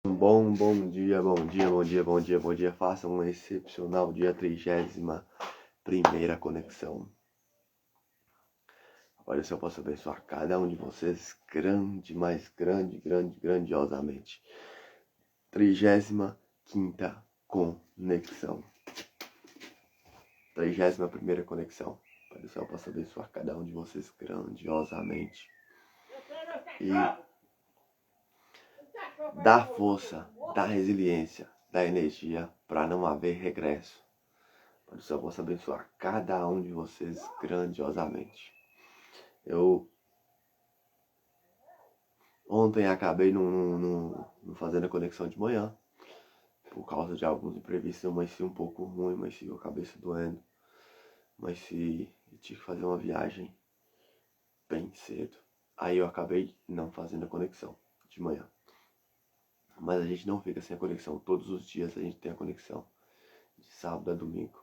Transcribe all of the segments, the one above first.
Bom dia, bom dia, bom dia, bom dia, bom dia. Faça um excepcional dia, 31ª conexão. Olha, se eu posso abençoar cada um de vocês grande, mais grande, grandiosamente. 35ª conexão. 31ª conexão. Olha, se eu posso abençoar cada um de vocês grandiosamente. E dá força, dá resiliência, dá energia para não haver regresso. Olha, se eu posso abençoar cada um de vocês grandiosamente. Eu ontem acabei não fazendo a conexão de manhã, por causa de alguns imprevistos. Eu amanheci um pouco ruim, amanheci com a cabeça doendo, mas se tive que fazer uma viagem bem cedo. Aí eu acabei não fazendo a conexão de manhã. Mas a gente não fica sem a conexão. Todos os dias a gente tem a conexão, de sábado a domingo.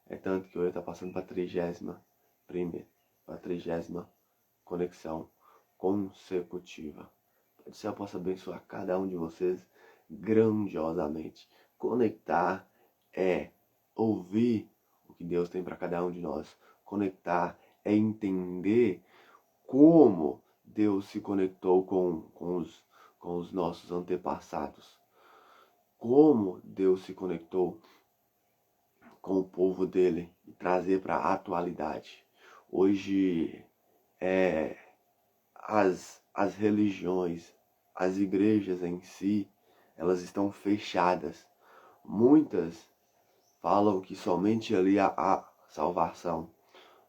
É tanto que hoje tá passando para a 30ª conexão consecutiva. Que o Senhor possa abençoar cada um de vocês grandiosamente. Conectar é ouvir o que Deus tem para cada um de nós. Conectar é entender como Deus se conectou com os nossos antepassados. Como Deus se conectou com o povo dele e trazer para a atualidade. Hoje, as religiões, as igrejas em si, elas estão fechadas. Muitas falam que somente ali há salvação.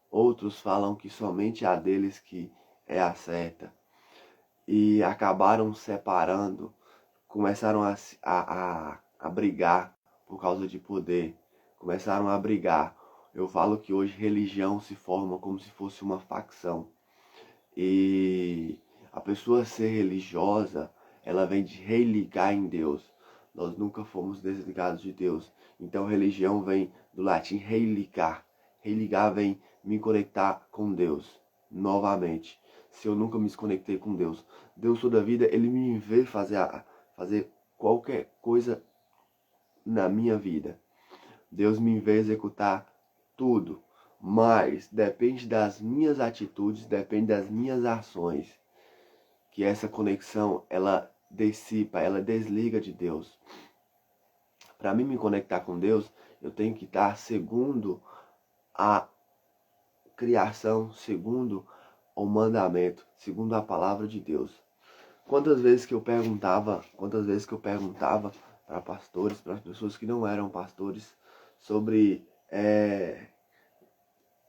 Outros falam que somente a deles que é a certa. E acabaram separando, começaram a brigar por causa de poder. Começaram a brigar. Eu falo que hoje religião se forma como se fosse uma facção. E a pessoa ser religiosa, ela vem de religar em Deus. Nós nunca fomos desligados de Deus. Então religião vem do latim religar. Religar vem me conectar com Deus novamente. Se eu nunca me desconectei com Deus, Deus toda a vida, Ele me vê fazer qualquer coisa na minha vida. Deus me vê executar tudo. Mas depende das minhas atitudes, depende das minhas ações, que essa conexão, ela dissipa, ela desliga de Deus. Para mim me conectar com Deus, eu tenho que estar segundo a criação, segundo o mandamento, segundo a palavra de Deus. Quantas vezes que eu perguntava para pastores, para as pessoas que não eram pastores, sobre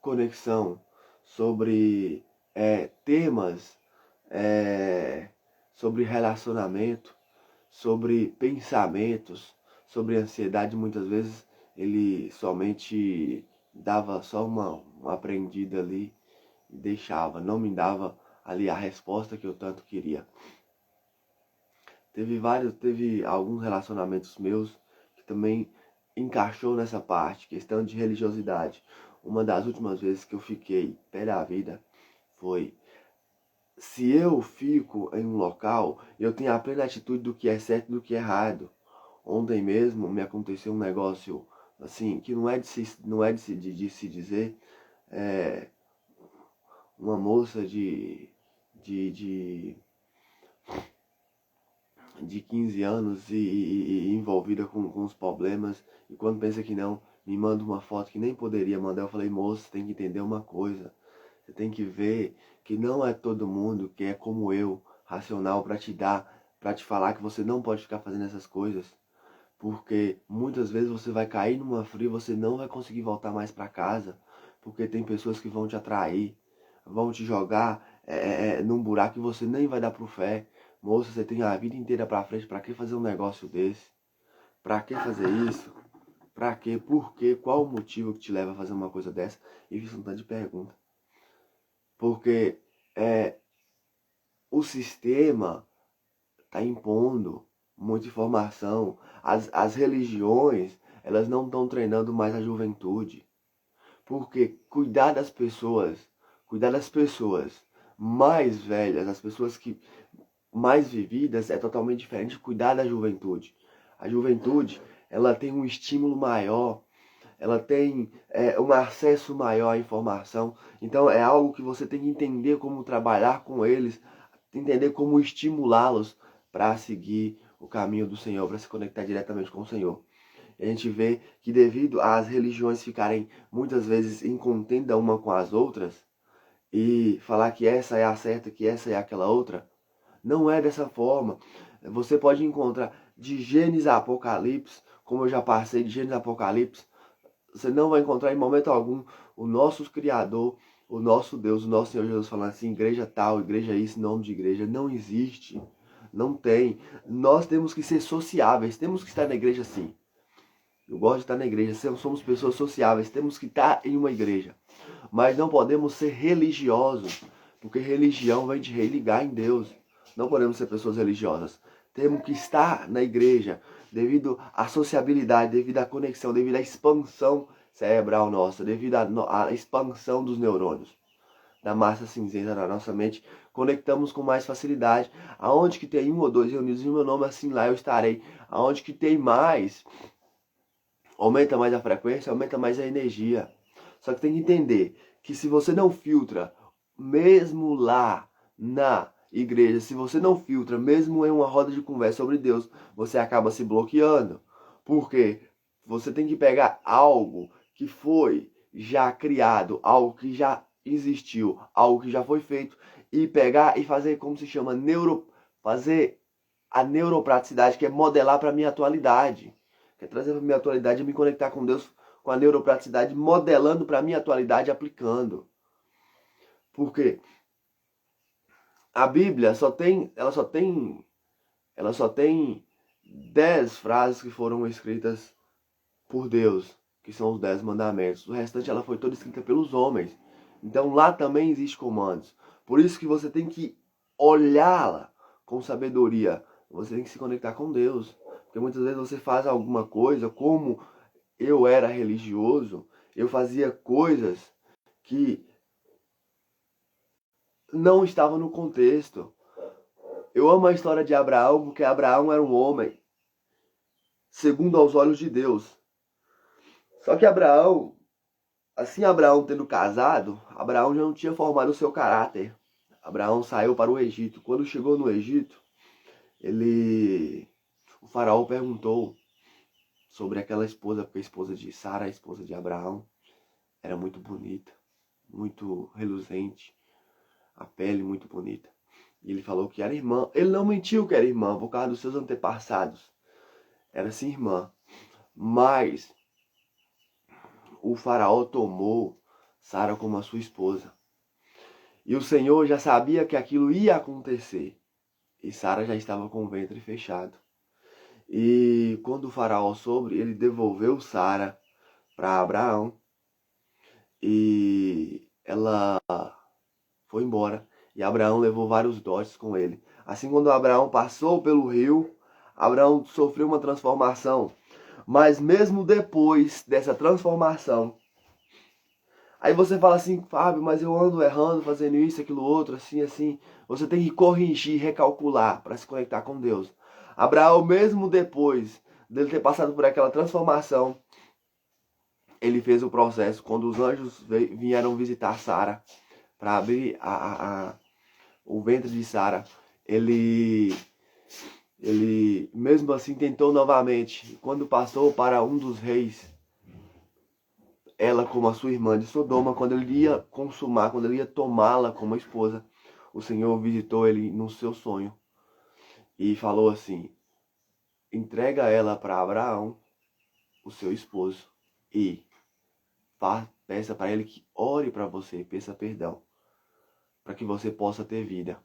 conexão, sobre temas, sobre relacionamento, sobre pensamentos, sobre ansiedade. Muitas vezes ele somente dava só uma aprendida ali e deixava, não me dava ali a resposta que eu tanto queria. Teve alguns relacionamentos meus que também encaixou nessa parte, questão de religiosidade. Uma das últimas vezes que eu fiquei pé da vida foi: se eu fico em um local, eu tenho a plena atitude do que é certo e do que é errado. Ontem mesmo me aconteceu um negócio assim, que não é de se dizer. Uma moça de 15 anos e envolvida com os problemas, e quando pensa que não, me manda uma foto que nem poderia mandar. Eu falei: moço, você tem que entender uma coisa, você tem que ver que não é todo mundo que é como eu, racional, para te falar que você não pode ficar fazendo essas coisas, porque muitas vezes você vai cair numa fria e você não vai conseguir voltar mais para casa, porque tem pessoas que vão te atrair, vão te jogar num buraco que você nem vai dar pro fé. Moça, você tem a vida inteira pra frente, pra que fazer um negócio desse? Pra que fazer isso? Pra quê? Por quê? Qual o motivo que te leva a fazer uma coisa dessa? E fiz um tanto de pergunta. Porque o sistema tá impondo muita informação. As religiões, elas não estão treinando mais a juventude. Porque cuidar das pessoas mais velhas, as pessoas que mais vividas é totalmente diferente de cuidar da juventude. A juventude, ela tem um estímulo maior, ela tem um acesso maior à informação. Então é algo que você tem que entender como trabalhar com eles, entender como estimulá-los para seguir o caminho do Senhor, para se conectar diretamente com o Senhor. E a gente vê que devido às religiões ficarem muitas vezes em contenda uma com as outras, e falar que essa é a certa, que essa é aquela outra, não é dessa forma. Você pode encontrar de Gênesis a Apocalipse, como eu já passei de Gênesis a Apocalipse, você não vai encontrar em momento algum o nosso Criador, o nosso Deus, o nosso Senhor Jesus falando assim, igreja tal, igreja isso, nome de igreja. Não existe. Não tem. Nós temos que ser sociáveis, temos que estar na igreja sim. Eu gosto de estar na igreja, somos pessoas sociáveis, temos que estar em uma igreja. Mas não podemos ser religiosos, porque religião vem de religar em Deus. Não podemos ser pessoas religiosas. Temos que estar na igreja, devido à sociabilidade, devido à conexão, devido à expansão cerebral nossa, devido à expansão dos neurônios, da massa cinzenta na nossa mente, conectamos com mais facilidade. Aonde que tem um ou dois reunidos em meu nome, assim lá eu estarei. Aonde que tem mais, aumenta mais a frequência, aumenta mais a energia. Só que tem que entender que se você não filtra, mesmo lá na igreja, se você não filtra, mesmo em uma roda de conversa sobre Deus, você acaba se bloqueando. Porque você tem que pegar algo que foi já criado, algo que já existiu, algo que já foi feito, e pegar e fazer como se chama fazer a neuropraticidade, que é modelar para a minha atualidade. Quer trazer para a minha atualidade e me conectar com Deus com a neuropraticidade, modelando para a minha atualidade, aplicando. Porque a Bíblia ela só tem 10 frases que foram escritas por Deus, que são os 10 mandamentos. O restante ela foi toda escrita pelos homens. Então lá também existe comandos. Por isso que você tem que olhá-la com sabedoria. Você tem que se conectar com Deus. Porque muitas vezes você faz alguma coisa, como eu era religioso, eu fazia coisas que não estavam no contexto. Eu amo a história de Abraão, porque Abraão era um homem segundo aos olhos de Deus. Só que Abraão, assim Abraão tendo casado, Abraão já não tinha formado o seu caráter. Abraão saiu para o Egito. Quando chegou no Egito, o faraó perguntou sobre aquela esposa, porque a esposa de Sara, a esposa de Abraão, era muito bonita, muito reluzente, a pele muito bonita. E ele falou que era irmã. Ele não mentiu que era irmã, por causa dos seus antepassados. Era sim irmã. Mas o faraó tomou Sara como a sua esposa. E o Senhor já sabia que aquilo ia acontecer. E Sara já estava com o ventre fechado. E quando o faraó soube, ele devolveu Sara para Abraão. E ela foi embora. E Abraão levou vários dotes com ele. Assim, quando Abraão passou pelo rio, Abraão sofreu uma transformação. Mas mesmo depois dessa transformação, aí você fala assim, Fábio, mas eu ando errando, fazendo isso, aquilo outro, assim, assim. Você tem que corrigir, recalcular para se conectar com Deus. Abraão, mesmo depois dele ter passado por aquela transformação, ele fez o processo. Quando os anjos vieram visitar Sara para abrir o ventre de Sara, ele mesmo assim tentou novamente. Quando passou para um dos reis, ela como a sua irmã de Sodoma, quando ele ia consumar, quando ele ia tomá-la como esposa, o Senhor visitou ele no seu sonho e falou assim: entrega ela para Abraão, o seu esposo, e peça para ele que ore para você, peça perdão, para que você possa ter vida.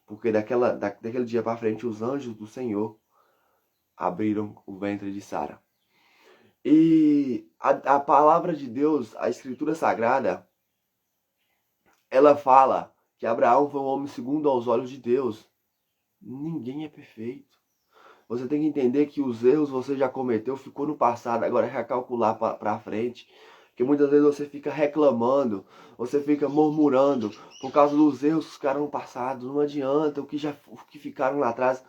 Porque daquele dia para frente, os anjos do Senhor abriram o ventre de Sara. E a palavra de Deus, a Escritura Sagrada, ela fala que Abraão foi um homem segundo aos olhos de Deus. Ninguém é perfeito. Você tem que entender que os erros você já cometeu, ficou no passado, agora é recalcular para frente. Porque muitas vezes você fica reclamando, você fica murmurando por causa dos erros que ficaram passados. Não adianta, o que ficaram lá atrás.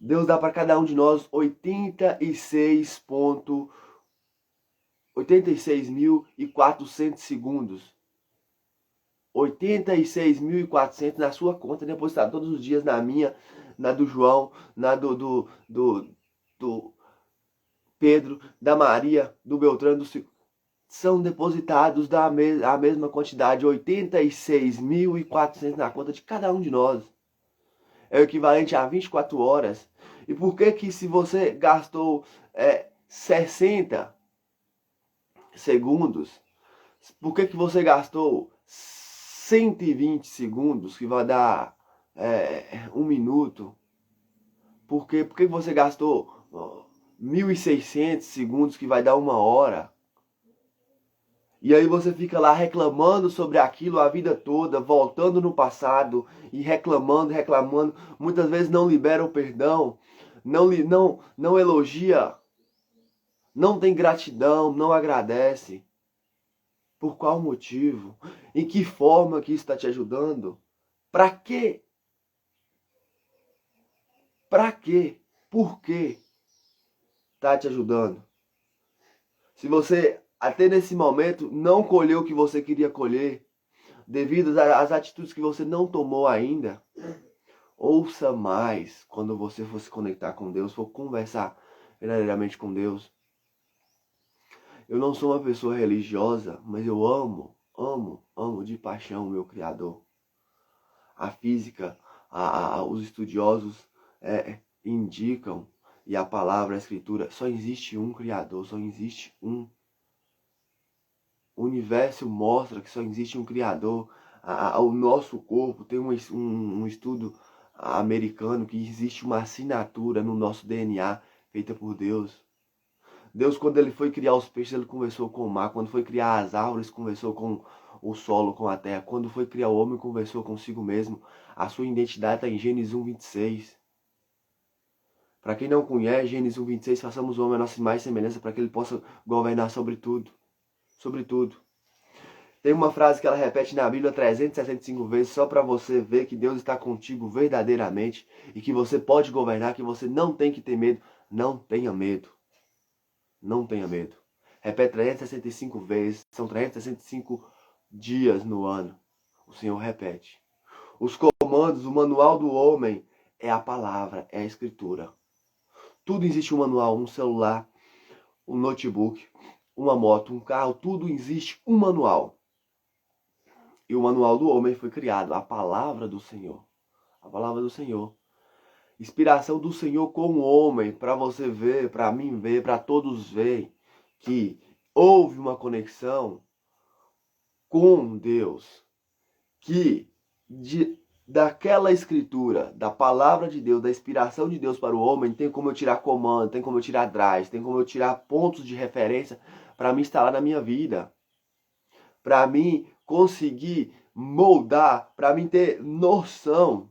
Deus dá para cada um de nós 86.400 segundos. 86.400 na sua conta, depositado todos os dias, na minha, na do João, na do Pedro, da Maria, do Beltrano, do Cico. São depositados a mesma quantidade, 86.400 na conta de cada um de nós. É o equivalente a 24 horas. E por que que se você gastou 60 segundos, por que que você gastou 120 segundos, que vai dar 1 minuto? Por que você gastou 1.600 segundos, que vai dar 1 hora? E aí você fica lá reclamando sobre aquilo a vida toda, voltando no passado e reclamando, reclamando. Muitas vezes não libera o perdão, não elogia, não tem gratidão, não agradece. Por qual motivo? Em que forma que isso está te ajudando? Para quê? Para quê? Por quê está te ajudando? Se você até nesse momento não colheu o que você queria colher, devido às atitudes que você não tomou ainda, ouça mais quando você for se conectar com Deus, for conversar verdadeiramente com Deus. Eu não sou uma pessoa religiosa, mas eu amo de paixão o meu Criador. A física, os estudiosos indicam, e a palavra, a escritura, só existe um Criador, só existe um. O universo mostra que só existe um Criador. O nosso corpo tem um estudo americano que existe uma assinatura no nosso DNA feita por Deus. Deus, quando ele foi criar os peixes, ele conversou com o mar. Quando foi criar as árvores, conversou com o solo, com a terra. Quando foi criar o homem, conversou consigo mesmo. A sua identidade está em Gênesis 1:26. Para quem não conhece, Gênesis 1:26, façamos o homem a nossa imagem e semelhança para que ele possa governar sobre tudo. Sobre tudo. Tem uma frase que ela repete na Bíblia 365 vezes, só para você ver que Deus está contigo verdadeiramente e que você pode governar, que você não tem que ter medo. Não tenha medo. Não tenha medo. Repete 365 vezes. São 365 dias no ano. O Senhor repete. Os comandos, o manual do homem é a palavra, é a escritura. Tudo existe um manual, um celular, um notebook, uma moto, um carro, tudo existe um manual. E o manual do homem foi criado, a palavra do Senhor. A palavra do Senhor. Inspiração do Senhor com o homem, para você ver, para mim ver, para todos verem que houve uma conexão com Deus, que daquela escritura, da palavra de Deus, da inspiração de Deus para o homem, tem como eu tirar comando, tem como eu tirar drives, tem como eu tirar pontos de referência para me instalar na minha vida, para mim conseguir moldar, para mim ter noção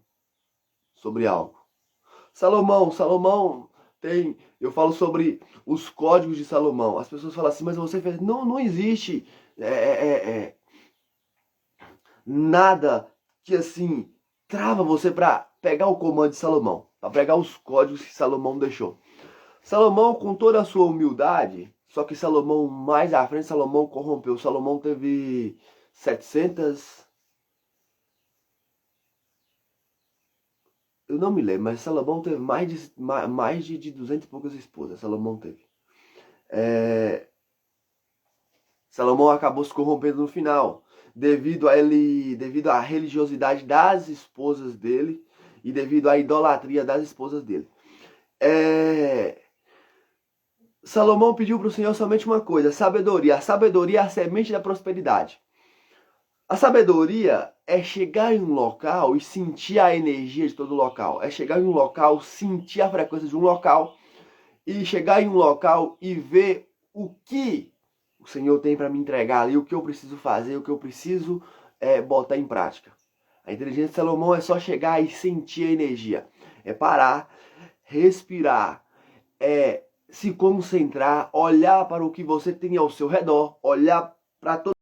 sobre algo. Salomão tem, eu falo sobre os códigos de Salomão. As pessoas falam assim, mas você fez, não existe nada que assim trava você para pegar o comando de Salomão, para pegar os códigos que Salomão deixou. Salomão, com toda a sua humildade, só que Salomão, mais à frente, Salomão corrompeu. Salomão teve 700... Eu não me lembro, mas Salomão teve mais de 200 e poucas esposas. Salomão teve. Salomão acabou se corrompendo no final, devido à religiosidade das esposas dele e devido à idolatria das esposas dele. Salomão pediu para o Senhor somente uma coisa, sabedoria. A sabedoria é a semente da prosperidade. A sabedoria é chegar em um local e sentir a energia de todo o local. É chegar em um local, sentir a frequência de um local e chegar em um local e ver o que o Senhor tem para me entregar ali, o que eu preciso fazer, o que eu preciso botar em prática. A inteligência de Salomão é só chegar e sentir a energia. É parar, respirar, se concentrar, olhar para o que você tem ao seu redor, olhar para